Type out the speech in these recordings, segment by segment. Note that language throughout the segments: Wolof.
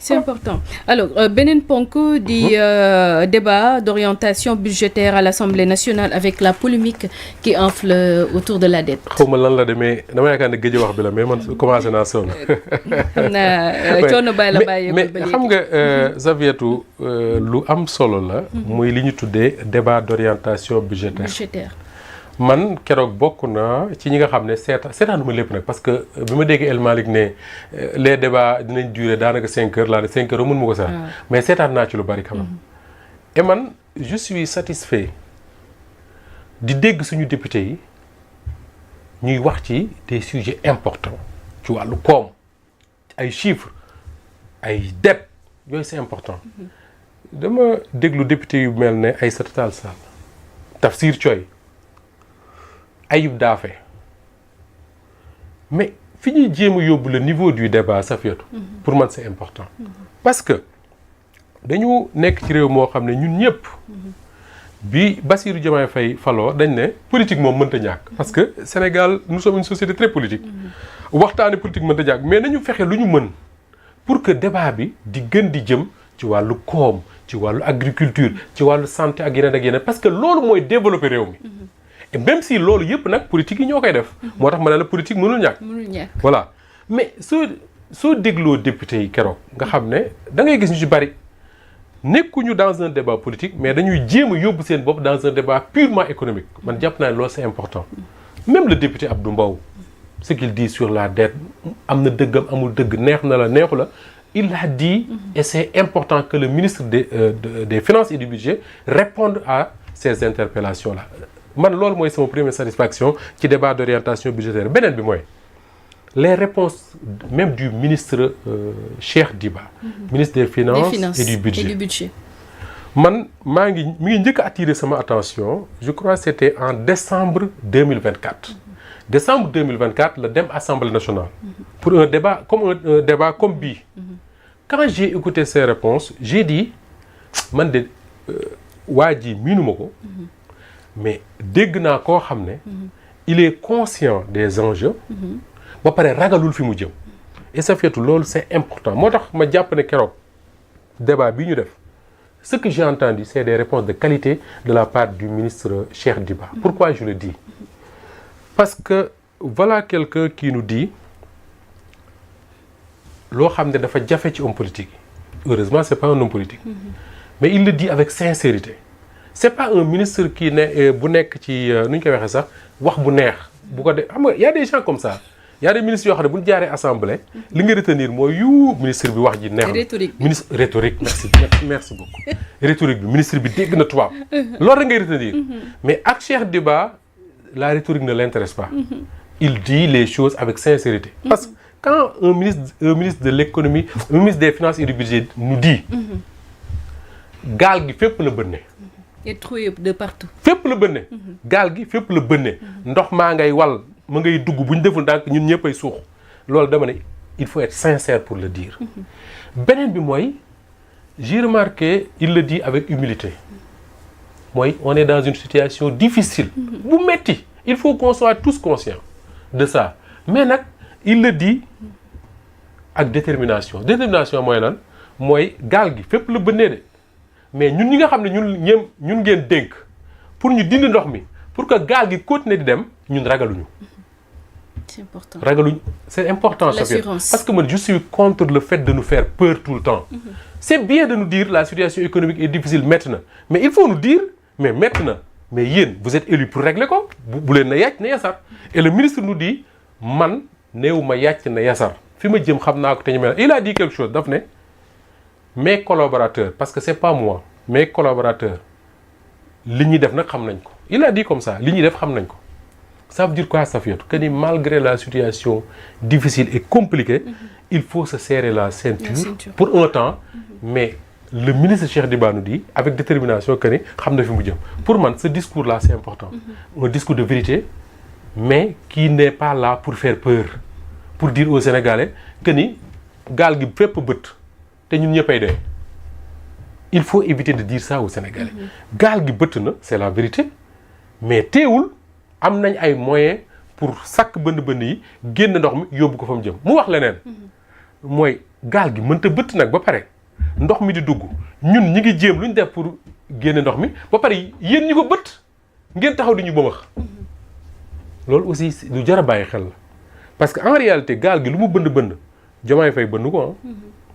c'est important. Alors beneen ponk di débat d'orientation budgétaire à l'Assemblée nationale avec la polémique qui enfle autour de la dette. xaw ma lan la demee dama yaakaar ne gëj wax bi la mais man commencé naa sonn. xam naa coono bàyyi la bàyyi mais xam nga Xavietou lu am solo la. muy li ñu tuddee débat d'orientation budgétaire. man keroog bokk na ci ñi nga xam ne seetaanuma lépp nag parce que bi ma déggee El Malick ne les débats dinañ durer daanaka 5 heures laa ne 5 heures mën ma ko sax mais seetaan naa ci lu bari quand même. et man je suis satisfait di dégg suñu député yi ñuy wax ci des sujets importants ci wàllu koom ay chiffres ay dettes yooyu c'est important. dama déglu député yu mel ne Aïssata Tall Sall Tafsir Thioye Ayib Daffé mais fi ñuy jéem a yóbbu le niveau du débat Safiatou pour man c'est important parce que dañu nekk ci réew moo xam ne ñun ñëpp bi Bassirou Diomaye Faye faloo dañ ne politique moom mënta ñàkk parce que Sénégal nous sommes une société très politique waxtaane politique mënta ñàkk mais nañu fexe lu ñu mën pour que débat bi di gën di jëm ci wàllu koom ci wàllu agriculture ci wàllu santé ak yeneen parce que loolu mooy développer réew mi et même si loolu yëpp nag politique yi ñoo koy def. moo tax ma ne la politique mënul ñàkk. voilà mais soo dégloo député yi keroog nga xam ne da ngay gis ñu ci bari nekkuñu dans un débat politique mais dañuy jéem a yóbbu seen bopp dans un débat purement économique man jàpp naa ne loolu c'est important. même le député Abdou Mbow ce qu'il dit sur la dette am na dëggam amul dëgg neex na la neexu la il a dit et c'est important que le ministre des finances et du budget réponde à ces interpellations là. man loolu mooy sama première satisfaction ci débat d'orientation budgétaire beneen bi mooy les réponses même du ministre Cheikh Diba ministre des finances et du budget man mi ngi njëkk a attirer sama attention je crois c'était en décembre 2024 décembre 2024 la dem Assemblée nationale pour un débat comme bii quand j'ai écouté ces réponses j'ai dit man de waa ji miinuma ko mais dégg naa koo xam ne il est conscient des enjeux ba pare ragalul fi mu jëm et Safiatou loolu c'est important moo tax ma jàpp ne keroog débat bi ñu def ce que j'ai entendu c'est des réponses de qualité de la part du ministre Cheikh Diba. Pourquoi je le dis? Parce que voilà quelqu'un qui nous dit loo xam ne dafa jafe ci homme politique heureusement c'est pas un homme politique mais il le dit avec sincérité. C'est pas un ministre qui ne bu nekk ci nu ñu koy waxee sax wax bu neex bu ko de xam nga y a des gens comme ça y a des ministres yoo xam ne bu ñu jaaree assemblée li nga retenir mooy ministre bi wax ji neex na ministre rhétorique merci beaucoup rhétorique bi ministre bi dégg na tubaab loolu rek ngay retenir mais ak Cheikh Diba la rhétorique ne l'intéresse pas il dit les choses avec sincérité parce que quand un ministre de l'économie un ministre des finances et du budget nous dit gaal gi fépp la bënne et troué de partout. fépp la bënne. gaal gi fépp la bënne. ndox maa ngay wal ma ngay dugg bu ñu deful ndànk ñun ñëpp ay suux loolu dama ne il faut être sincère pour le dire. beneen bi mooy j'ai remarqué il le dit avec humilité mooy on est dans une situation difficile. bu metti il faut qu'on soit tous conscients de ça mais nag il le dit ak détermination mooy lan mooy gaal gi fépp la bënnee de. mais ñun ñi nga xam ne ñun ngeen dénk pour ñu dindi ndox mi pour que gaal gi continuer di dem ñun ragaluñu. C'est important. Ragaluñu c'est important. L'assurance. Parce que moi je suis contre le fait de nous faire peur tout le temps. C'est bien de nous dire la situation économique est difficile maintenant mais il faut nous dire mais maintenant mais yéen vous êtes élus pour régler ko bu leen na yàcc na yasar et le ministre nous dit man néew ma yàcc na yasar fi ma jëm xam naa ko te ñu mel il a dit quelque chose daf ne. Mes collaborateurs parce que c'est pas moi mes collaborateurs li ñuy def nag xam nañ ko il a dit comme ça li ñuy def xam nañ ko ça veut dire quoi Safiatou que ni malgré la situation difficile et compliquée il faut se serrer la ceinture pour un temps mais le ministre Cheikh Diba nous dit avec détermination que ni xam na fi mu jëm pour man ce discours là c'est important un discours de vérité mais qui n'est pas là pour faire peur pour dire aux Sénégalais que ni gaal gi fépp bët te ñun ñëppay dee il faut éviter de dire ça aux Sénégalais gaal gi bëtt na c'est la vérité mais teewul am nañ ay moyens pour sakk bënn yi génn ndox mi yóbbu ko fa mu jëm mu wax leneen mooy gaal gi mënta bëtt nag ba pare ndox mi di dugg ñun ñi ngi jéem lu ñu def pour génne ndox mi ba pare yéen ñi ko bëtt ngeen taxaw di ñu bëmax loolu aussi lu jar a bàyyi xel la parce que en réalité gaal gi lu mu bënd Diomaye Faye bënd ko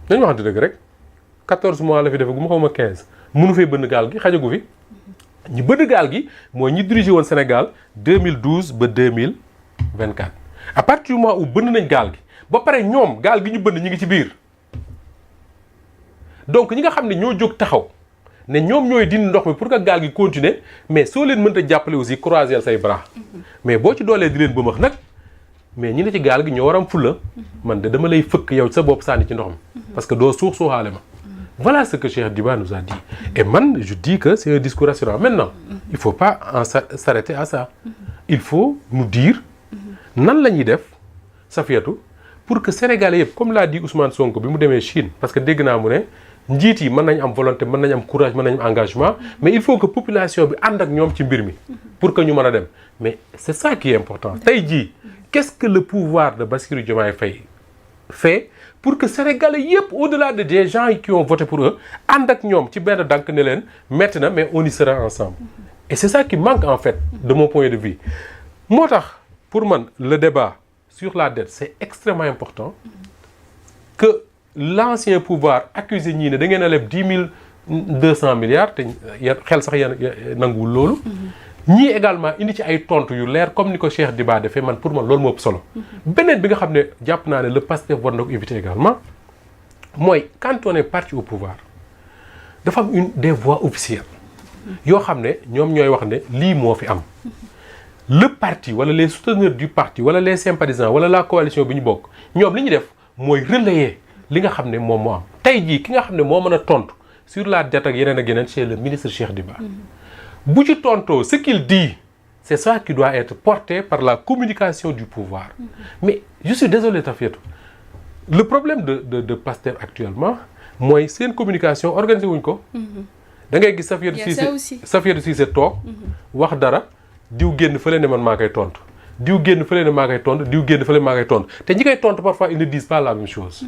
dañu waxante dëgg rek 14 mois la fi defe gu ma xaw ma 15 mënu fee bënd gaal gi xajagu fi ñi bënd gaal gi mooy ñi dirigé woon Sénégal 2012 ba 2024 à partir du moment où bënd nañ gaal gi ba pare ñoom gaal gi ñu bënd ñi ngi ci biir donc ñi nga xam ne ñoo jóg taxaw ne ñoom ñooy dindi ndox mi pour que gaal gi continuer mais soo leen mënta jàppale aussi croiser say bras mais boo ci doolee di leen bëmax nag mais ñi ne ci gaal gi ñoo war am fulla man de dama lay fëkk yow sa bopp sànni ci ndox mi parce que doo suuxaale ma voilà ce que Cheikh Diba nous a dit et man je dis que c'est un discours rassurant maintenant il faut pas en s'arrêter à ça il faut nous dire nan la ñuy def Safiatou pour que Sénégalais yëpp comme l'a dit Ousmane Sonko bi mu demee Chine parce que dégg naa mu ne njiit yi mën nañ am volonté mën nañ am courage mën nañ am engagement mais il faut que population bi ànd ak ñoom ci mbir mi pour que ñu mën a dem mais c'est ça qui est important tey jii qu'est-ce que le pouvoir de Bassirou Diomaye Faye fait pour que Sénégalais yëpp au-delà de des gens qui ont voté pour eux ànd ak ñoom ci benn dànk ne leen metti na mais on y sera ensemble et c'est ça qui manque en fait de mon point de vue moo tax pour man le débat sur la dette c'est extrêmement important que l'ancien pouvoir accusé ñii ne da ngeen a leb 10 200 milliards te xel sax yéen nanguwul loolu ñii également indi ci ay tontu yu leer comme ni ko Cheikh Diba defee man pour man loolu moo ëpp solo beneen bi nga xam ne jàpp naa ne le Pastef war na ko éviter également mooy quand on est parti au pouvoir dafa am des voix officielles yoo xam ne ñoom ñooy wax ne lii moo fi am le parti wala les souteneurs du parti wala les sympathisants wala la coalition bi ñu bokk ñoom li ñu def mooy relayer li nga xam ne moom moo am tey jii ki nga xam ne moo mën a tontu sur la dette ak yeneen c'est le ministre Cheikh Diba bu ci tontoo ce qu'il dit c'est ça qui doit être porté par la communication du pouvoir mais je suis désolé Tafiatou le problème de Pastef actuellement mooy seen communication organisé wuñ ko da ngay gis Safiatou Cissé toog wax dara diw génn fële ne man maa koy tontu diw génn fële ne maa koy tontu diw génn fële maa koy tontu te ñi koy tontu parfois ils ne disent pas la même chose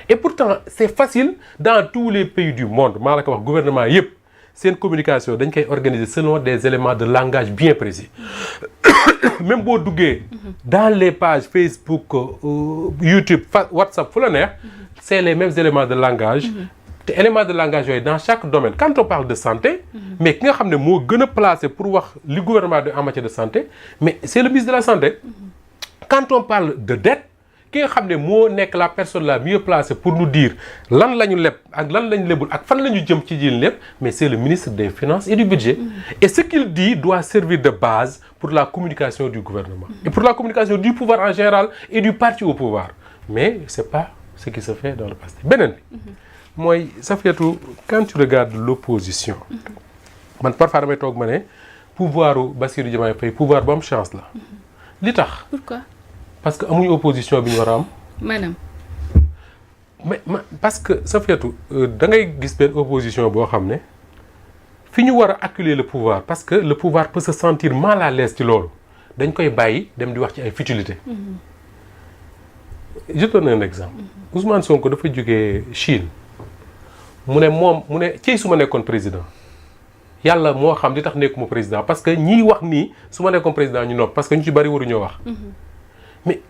et pourtant c'est facile dans tous les pays du monde maa la ko wax gouvernement yëpp seen communication dañ koy organiser selon des éléments de langage bien précis même boo duggee dans les pages Facebook YouTube WhatsApp fu la neex c'est les mêmes éléments de langage te éléments de langage yooyu dans chaque domaine quand on parle de santé mais ki nga xam ne moo gën a placé pour wax li gouvernement de en matière de santé mais c'est le ministre de la santé quand on parle de dette ki nga xam ne moo nekk la personne la mieux placée pour nous dire lan la ñu leb ak lan la ñu lebul ak fan la ñu jëm ci jiin lépp mais c'est le ministre des finances et du budget et ce qu'il dit doit servir de base pour la communication du gouvernement et pour la communication du pouvoir en général et du parti au pouvoir mais c'est pas ce qui se fait dans le passé beneen bi mooy Safiatou quand tu regardes l'opposition man parfois damay toog ma ne pouvoiru Bassirou Diomaye Faye pouvoir bu am chance la li tax pourquoi parce que amuñu opposition bi ñu war a am maanaam mais parce que Safiatou da ngay gis benn opposition boo xam ne fi ñu war a acculer le pouvoir parce que le pouvoir peut se sentir mal à l'aise ci loolu dañ koy bàyyi dem di wax ci ay futilités je donne un exemple Ousmane Sonko dafa jógee Chine mu ne ci su ma nekkoon président yàlla moo xam li tax nekkuma président parce que ñiy wax nii su ma nekkoon président ñu nopp parce que ñu ci bari waruñoo wax mais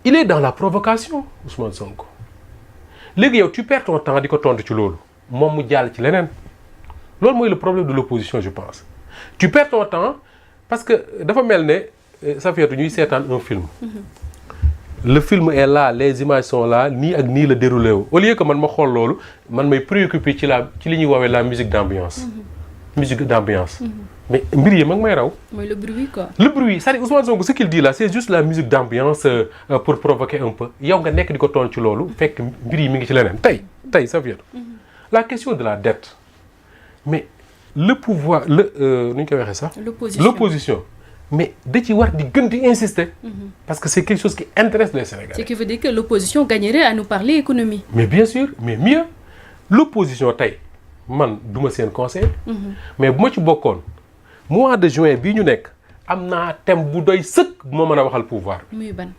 il est dans la provocation Ousmane Sonko léegi yow tu perds ton temps di ko tontu ci loolu moom mu jàll ci leneen loolu mooy le problème de l'opposition je pense tu perds ton temps parce que dafa mel ne Safiatou ñuy seetaan un film le film est là les images sont là nii ak nii la déroulé wu au lieu que man ma xool loolu man may préoccupé ci li ñuy woowee la musique d'ambiance musique d'ambiance mais mbir yi ma ngi may raw mooy le bruit quoi le bruit c'est-à-dire Ousmane Sonko ce qu'il dit là c'est juste la musique d'ambiance pour provoquer un peu yow nga nekk di ko toon ci loolu fekk mbir yi mi ngi ci leneen tey Safiatou la question de la dette mais le pouvoir nu ñu koy waxee sax l'opposition mais da ci war di gën di insister parce que c'est quelque chose qui intéresse les Sénégalais. Ce qui veut dire que l'opposition gagnerait à nous parler économie. Mais bien sûr mais mieux l'opposition tey man duma seen conseil mais bu ma ci bokkoon mois de juin bii ñu nekk am naa thème bu doy sëkk bu ma mën a waxal pouvoir muy ban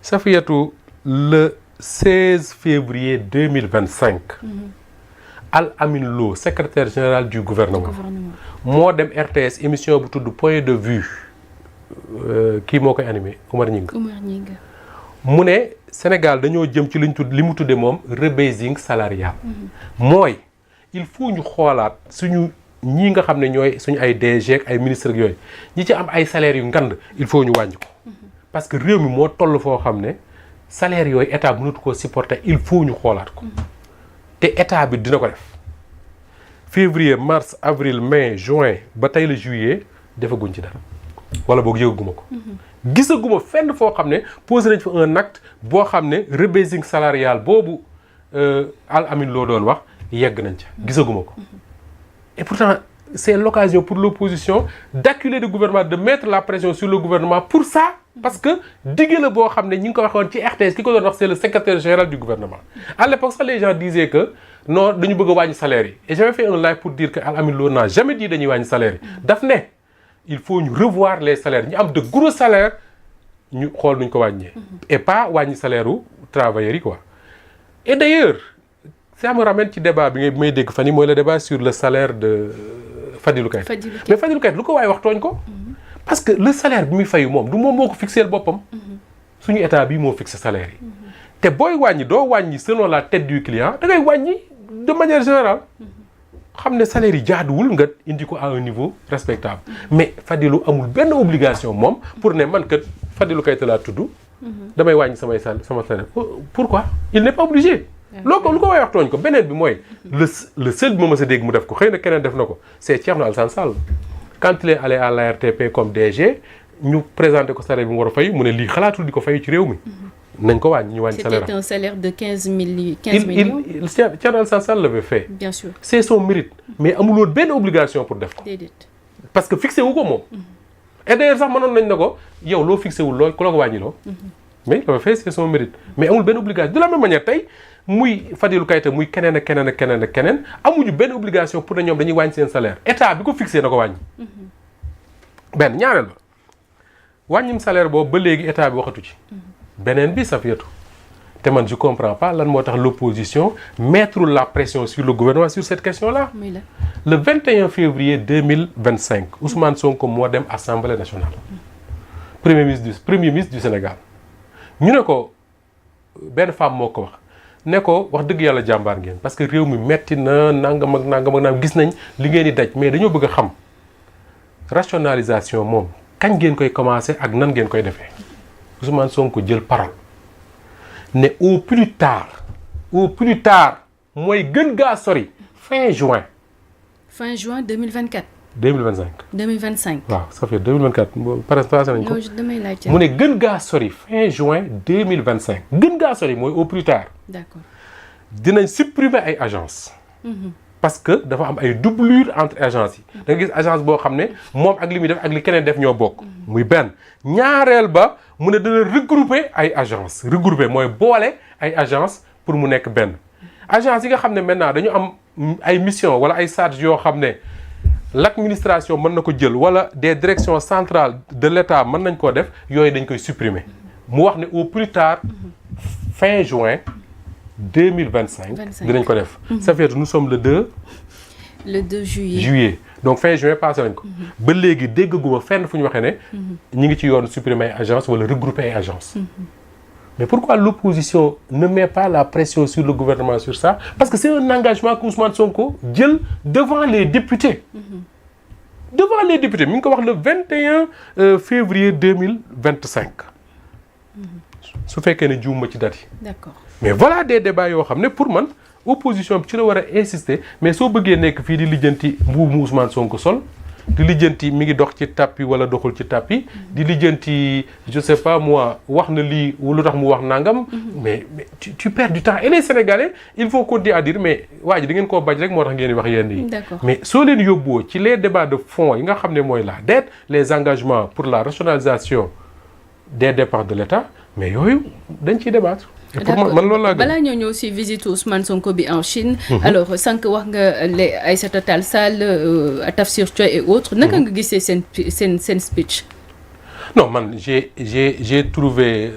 Safiatou le 16 février 2025 Al Amin Lo secrétaire général du gouvernement moo dem RTS émission bu tudd point de vue kii moo koy animé Oumar Gningue mu ne Sénégal dañoo jëm ci li mu tudde moom rebasing salarial mooy il faut ñu xoolaat suñu ñii nga xam ne ñooy suñu ay DG ak ay ministres ak yooyu ñi ci am ay salaires yu ngand il faut ñu wàññi ko parce que réew mi moo toll foo xam ne salaire yooyu état mënatu koo supporter il faut ñu xoolaat ko te état bi dina ko def février mars avril mai juin ba tey la juillet defaguñ ci dara wala boog yëgaguma ko gisaguma fenn foo xam ne posé nañ fa un acte boo xam ne rebasing salarial boobu Al Amin Lo doon wax yegg nañ ca gisaguma ko et pourtant c'est l'occasion pour l'opposition d'acculer le gouvernement, de mettre la pression sur le gouvernement pour ça. Parce que, c'est le secrétaire général du gouvernement. À l'époque, ça, les gens disaient que non, nous devons gagner salaire. Et j'avais fait un live pour dire que Al Amin Lo n'a jamais dit de gagner salaire. Daphné, il faut revoir les salaires. Nous avons de gros salaires, nous devons gagner. Et pas gagner salaire aux travailleurs. Quoi. Et d'ailleurs, ça me ramène au débat, le débat sur le salaire de Fadilou Keïta. Mais Fadilou Keïta, ce ko parce que le salaire bi muy fayu moom du moom moo ko fixeel boppam suñu état bi moo fixé salaire yi te booy wàññi doo wàññi selon la tête du client da ngay wàññi de manière générale xam ne salaire yi jaaduwul nga indi ko à un niveau respectable mais Fadilou amul benn obligation moom pour ne man kat Fadilou Keïta laa tudd damay wàññi sama salaire pourquoi il n'est pas obligé loo ko lu ko waay wax tooñ ko beneen bi mooy le seul bi ma mës a dégg mu def ko xëy na keneen def na ko c'est Thierno Alassane Sall. Quand il est allé à l'ARTP comme DG, nous présentons le salaire de fay, mu ne lii xalaatul di ko fay ci réew mi. Nañ ko wàññi ñu wàññi salaire. C'était un salaire de 15 millions. Thierno Alassane Sall l'avait fait. Bien sûr. C'est son mérite. Mais amul woon benn obligation pour def ko. Déedéet. Parce que fixé wu ko moom. Et d'ailleurs sax mënoon nañ ne ko yow loo fixé wul loo ku la ko wàññiloo. Mais il l'avait fait, c'est son mérite. Mais amul benn obligation. De la même manière tey muy Fadilou Keïta muy keneen ak keneen amuñu benn obligation pour ne ñoom dañuy wàññi seen salaire état bi ko fixé na ko wàññi. benn ñaareel ba wàññim salaire boobu ba léegi état bi waxatu ci. beneen bi Safiatou te man je comprends pas lan moo tax l'opposition mettre la pression sur le gouvernement sur cette question-là. Le 21 février 2025 Ousmane Sonko moo dem Assemblée nationale. Premier ministre du Sénégal ñu ne ko benn femme moo ko wax. ne ko wax dëgg yàlla jàmbaar ngeen parce que réew mi metti na nangam gis nañ li ngeen di daj mais dañoo bëgg a xam rationalisation moom kañ ngeen koy commencer ak nan ngeen koy defee Ousmane Sonko jël parole ne au plus tard mooy gën gaa sori fin juin 2024. 2025. waaw ça fait 2024 presque nañ ko. mu ne gën gaa sori fin juin 2025 gën gaa sori mooy au plus tard. D'accord. dinañ supprimer ay agences. parce que dafa am ay doublure entre agences yi. da nga gis agence boo xam ne moom ak li muy def ak li keneen def ñoo bokk. muy benn ñaareel ba mu ne dana regrouper ay agences regrouper mooy boole ay agences pour mu nekk benn. agence yi nga xam ne maintenant dañu am ay mission wala ay charges yoo xam ne. L'administration mën na ko jël wala des directions centrales de l'État mën nañ koo def yooyu dañ koy supprimer mu wax ne au plus tard fin juin 2025 dinañ ko def. Ça fait nous sommes le 2 juillet donc fin juin passé nañ ko. ba léegi déggaguma fenn fu ñu waxee ne. ñi ngi ci yoon supprimer ay agence wala regrouper ay agence mais pourquoi l'opposition ne met pas la pression sur le gouvernement sur ça? Parce que c'est un engagement qu'Ousmane Sonko jël devant les députés. Devant les députés. Mi ngi ko wax le 21 février 2025. su fekkee ne juum ma ci date yi. D'accord. Mais voilà des débats yoo xam ne pour man opposition bi ci la war a insister mais soo bëggee nekk fii di lijjanti mbuubu Ousmane Sonko sol. di lijjanti mi ngi dox ci tapis wala doxul ci tapis di lijjanti je sais pas moi wax na lii lu tax mu wax nangam mais tu perds du temps et les Sénégalais il faut continuer à dire mais waa ji da ngeen koo bañ rek moo tax ngeen di wax yenn yi mais soo leen yóbboo ci les débats de fond yi nga xam ne mooy la dette les engagements pour la rationalisation des dépenses de l'État mais yooyu dañ ciy débattre. D'accord. Balaa ñoo ñëw si visite Ousmane Sonko bi en Chine. Alors sànq wax nga les Aïssata Tall Sall Tafsir Thioye et autres. naka nga gisee seen speech. Non man j'ai trouvé